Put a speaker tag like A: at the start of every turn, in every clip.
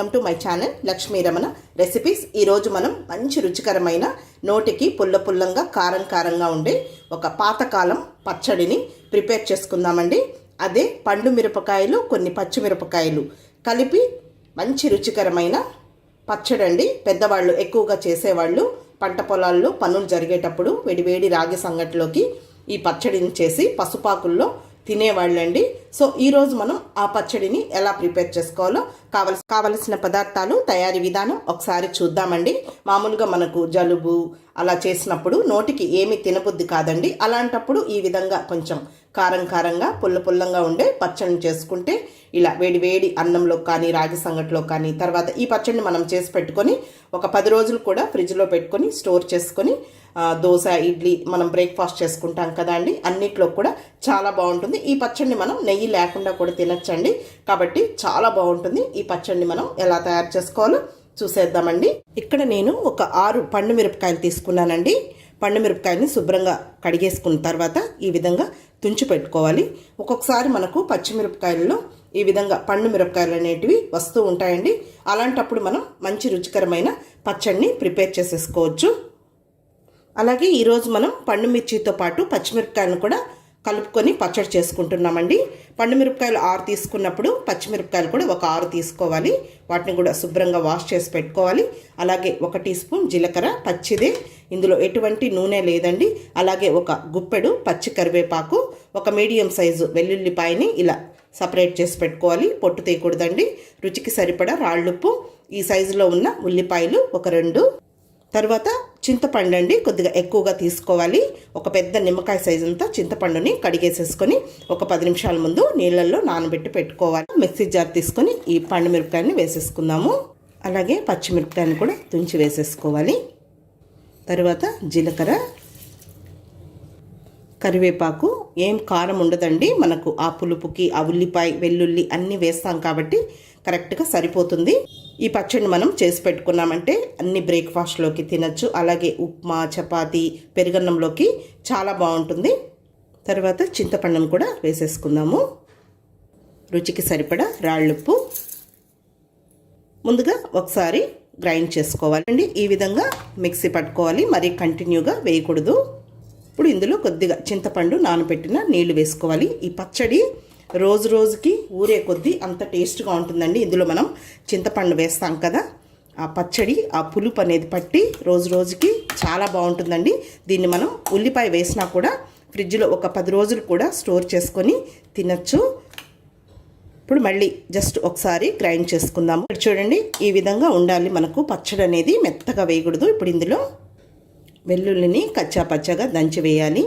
A: Welcome to my channel Lakshmi Ramana recipes. ఈరోజు మనం మంచి రుచికరమైన నోటికి పుల్ల పుల్లంగా కారం కారంగా ఉండే ఒక పాతకాలం పచ్చడిని ప్రిపేర్ చేసుకుందామండి. అదే పండు మిరపకాయలు కొన్ని పచ్చిమిరపకాయలు కలిపి మంచి రుచికరమైన పచ్చడి అండి. పెద్దవాళ్ళు ఎక్కువగా చేసేవాళ్ళు పంట పొలాల్లో పనులు జరిగేటప్పుడు వేడివేడి రాగి సంగటిలోకి ఈ పచ్చడిని చేసి పసుపాకుల్లో తినేవాళ్ళండి. సో ఈరోజు మనం ఆ పచ్చడిని ఎలా ప్రిపేర్ చేసుకోవాలో కావలసిన పదార్థాలు, తయారీ విధానం ఒకసారి చూద్దామండి. మామూలుగా మనకు జలుబు అలా చేసినప్పుడు నోటికి ఏమీ తినబుద్ధి కాదండి. అలాంటప్పుడు ఈ విధంగా కొంచెం కారం కారంగా పుల్ల పుల్లంగా ఉండే పచ్చడిని చేసుకుంటే ఇలా వేడి వేడి అన్నంలో కానీ రాగి సంగటిలో కానీ తర్వాత ఈ పచ్చడిని మనం చేసి పెట్టుకొని ఒక 10 రోజులు కూడా ఫ్రిడ్జ్లో పెట్టుకొని స్టోర్ చేసుకొని దోశ, ఇడ్లీ మనం బ్రేక్ఫాస్ట్ చేసుకుంటాం కదా అండి, అన్నిట్లో కూడా చాలా బాగుంటుంది. ఈ పచ్చడిని మనం నెయ్యి లేకుండా కూడా తినచ్చండి. కాబట్టి చాలా బాగుంటుంది. ఈ పచ్చడిని మనం ఎలా తయారు చేసుకోవాలో చూసేద్దామండి. ఇక్కడ నేను ఒక 6 పండు మిరపకాయలు తీసుకున్నానండి. పండు మిరపకాయలని శుభ్రంగా కడిగేసుకున్న తర్వాత ఈ విధంగా తుంచి పెట్టుకోవాలి. ఒక్కొక్కసారి మనకు పచ్చిమిరపకాయలలో ఈ విధంగా పండు మిరపకాయలు అనేటివి వస్తూ ఉంటాయండి. అలాంటప్పుడు మనం మంచి రుచికరమైన పచ్చడిని ప్రిపేర్ చేసేసుకోవచ్చు. అలాగే ఈరోజు మనం పండు మిర్చితో పాటు పచ్చిమిరపకాయలను కూడా కలుపుకొని పచ్చడి చేసుకుంటున్నామండి. పండు మిరపకాయలు 6 తీసుకున్నప్పుడు పచ్చిమిరపకాయలు కూడా ఒక 6 తీసుకోవాలి. వాటిని కూడా శుభ్రంగా వాష్ చేసి పెట్టుకోవాలి. అలాగే 1 టీ స్పూన్ జీలకర్ర పచ్చిదే, ఇందులో ఎటువంటి నూనె లేదండి. అలాగే ఒక గుప్పెడు పచ్చి కరివేపాకు, ఒక మీడియం సైజు వెల్లుల్లిపాయని ఇలా సపరేట్ చేసి పెట్టుకోవాలి. పొట్టు తీయకూడదండి. రుచికి సరిపడా రాళ్ళుప్పు, ఈ సైజులో ఉన్న ఉల్లిపాయలు ఒక 2, తర్వాత చింతపండు అండి కొద్దిగా ఎక్కువగా తీసుకోవాలి. ఒక పెద్ద నిమ్మకాయ సైజు అంతా చింతపండుని కడిగేసేసుకొని ఒక 10 నిమిషాల ముందు నీళ్ళల్లో నానబెట్టి పెట్టుకోవాలి. మిక్సీ జార్ తీసుకొని ఈ పండు మిరపకాయని వేసేసుకుందాము. అలాగే పచ్చిమిరపకాయని కూడా తుంచి వేసేసుకోవాలి. తర్వాత జీలకర్ర, కరివేపాకు, ఏం కారం ఉండదండి మనకు. ఆ పులుపుకి ఆ ఉల్లిపాయ వెల్లుల్లి అన్నీ వేస్తాం కాబట్టి కరెక్ట్గా సరిపోతుంది. ఈ పచ్చడిని మనం చేసి పెట్టుకున్నామంటే అన్ని బ్రేక్ఫాస్ట్లోకి తినచ్చు. అలాగే ఉప్మా, చపాతీ, పెరుగన్నంలోకి చాలా బాగుంటుంది. తర్వాత చింతపండును కూడా వేసేసుకుందాము. రుచికి సరిపడా రాళ్ళుప్పు ముందుగా ఒకసారి గ్రైండ్ చేసుకోవాలండి. ఈ విధంగా మిక్సీ పట్టుకోవాలి, మరీ కంటిన్యూగా వేయకూడదు. ఇప్పుడు ఇందులో కొద్దిగా చింతపండు నానబెట్టిన నీళ్లు వేసుకోవాలి. ఈ పచ్చడి రోజు రోజుకి ఊరే కొద్దీ అంత టేస్ట్గా ఉంటుందండి. ఇందులో మనం చింతపండు వేస్తాం కదా, ఆ పచ్చడి ఆ పులుపు అనేది పట్టి రోజు రోజుకి చాలా బాగుంటుందండి. దీన్ని మనం ఉల్లిపాయ వేసినా కూడా ఫ్రిడ్జ్లో ఒక 10 రోజులు కూడా స్టోర్ చేసుకొని తినచ్చు. ఇప్పుడు మళ్ళీ జస్ట్ ఒకసారి గ్రైండ్ చేసుకుందాము. చూడండి ఈ విధంగా ఉండాలి మనకు పచ్చడి అనేది, మెత్తగా వేయకూడదు. ఇప్పుడు ఇందులో వెల్లుల్లిని కచ్చా పచ్చగా దంచి వేయాలి.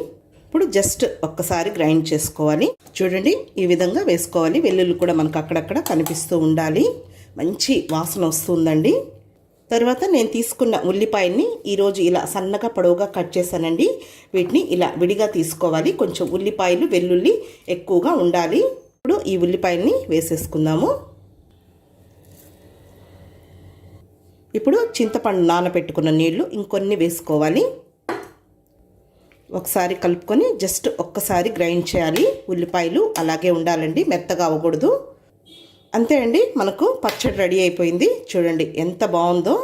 A: ఇప్పుడు జస్ట్ ఒక్కసారి గ్రైండ్ చేసుకోవాలి. చూడండి ఈ విధంగా వేసుకోవాలి. వెల్లుల్లి కూడా మనకు అక్కడక్కడ కనిపిస్తూ ఉండాలి. మంచి వాసన వస్తుందండి. తర్వాత నేను తీసుకున్న ఉల్లిపాయని ఈరోజు ఇలా సన్నగా పొడవుగా కట్ చేశానండి. వీటిని ఇలా విడిగా తీసుకోవాలి. కొంచెం ఉల్లిపాయలు వెల్లుల్లి ఎక్కువగా ఉండాలి. ఇప్పుడు ఈ ఉల్లిపాయల్ని వేసేసుకుందాము. ఇప్పుడు చింతపండు నానబెట్టుకున్న నీళ్లు ఇంకొన్ని వేసుకోవాలి. ఒకసారి కలుపుకొని జస్ట్ ఒక్కసారి గ్రైండ్ చేయాలి. ఉల్లిపాయలు అలాగే ఉండాలండి, మెత్తగా అవ్వకూడదు. అంతే అండి, మనకు పచ్చడి రెడీ అయిపోయింది. చూడండి ఎంత బాగుందో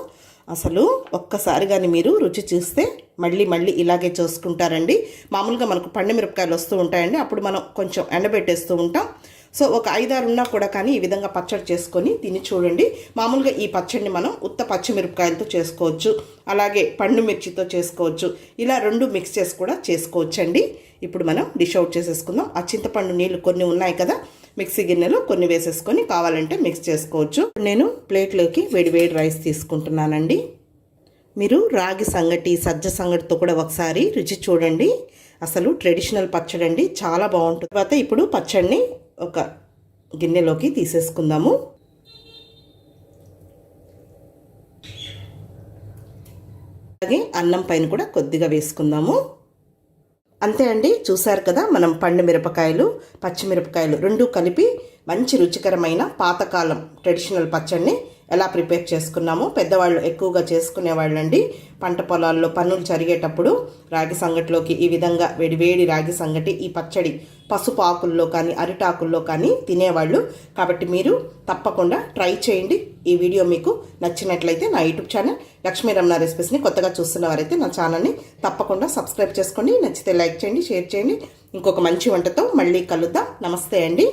A: అసలు. ఒక్కసారి కానీ మీరు రుచి చూస్తే మళ్ళీ మళ్ళీ ఇలాగే చేసుకుంటారండి. మామూలుగా మనకు పండు మిరపకాయలు వస్తూ ఉంటాయండి, అప్పుడు మనం కొంచెం ఎండబెట్టేస్తూ ఉంటాం. సో ఒక 5-6 ఉన్నా కూడా కానీ ఈ విధంగా పచ్చడి చేసుకొని తిని చూడండి. మామూలుగా ఈ పచ్చడిని మనం ఉత్త పచ్చిమిరపకాయలతో చేసుకోవచ్చు, అలాగే పండు మిర్చితో చేసుకోవచ్చు. ఇలా 2 మిక్స్ చేసి కూడా చేసుకోవచ్చండి. ఇప్పుడు మనం డిష్ అవుట్ చేసేసుకుందాం. ఆ చింతపండు నీళ్ళు కొన్ని ఉన్నాయి కదా, మిక్సీ గిన్నెలో కొన్ని వేసేసుకొని కావాలంటే మిక్స్ చేసుకోవచ్చు. నేను ప్లేట్లోకి వేడివేడి రైస్ తీసుకుంటున్నానండి. మీరు రాగి సంగటి, సజ్జ సంగటితో కూడా ఒకసారి రుచి చూడండి. అసలు ట్రెడిషనల్ పచ్చడి అండి, చాలా బాగుంటుంది. తర్వాత ఇప్పుడు పచ్చడిని ఒక గిన్నెలోకి తీసేసుకుందాము. అలాగే అన్నం పైన కూడా కొద్దిగా వేసుకుందాము. అంతే అండి, చూసారు కదా మనం పండు మిరపకాయలు పచ్చిమిరపకాయలు 2 కలిపి మంచి రుచికరమైన పాతకాలం ట్రెడిషనల్ పచ్చడిని ఎలా ప్రిపేర్ చేసుకున్నామో పెద్దవాళ్ళు ఎక్కువగా చేసుకునేవాళ్ళండి. పంట పొలాల్లో పనులు జరిగేటప్పుడు రాగి సంగటిలోకి ఈ విధంగా వేడివేడి రాగి సంగటి, ఈ పచ్చడి పసుపు ఆకుల్లో కానీ అరిటాకుల్లో కానీ తినేవాళ్ళు. కాబట్టి మీరు తప్పకుండా ట్రై చేయండి. ఈ వీడియో మీకు నచ్చినట్లయితే నా యూట్యూబ్ ఛానల్ లక్ష్మీ రమణ రెసిపీస్ని కొత్తగా చూస్తున్నవారైతే నా ఛానల్ని తప్పకుండా సబ్స్క్రైబ్ చేసుకోండి. నచ్చితే లైక్ చేయండి, షేర్ చేయండి. ఇంకొక మంచి వంటతో మళ్ళీ కలుద్దాం. నమస్తే అండి.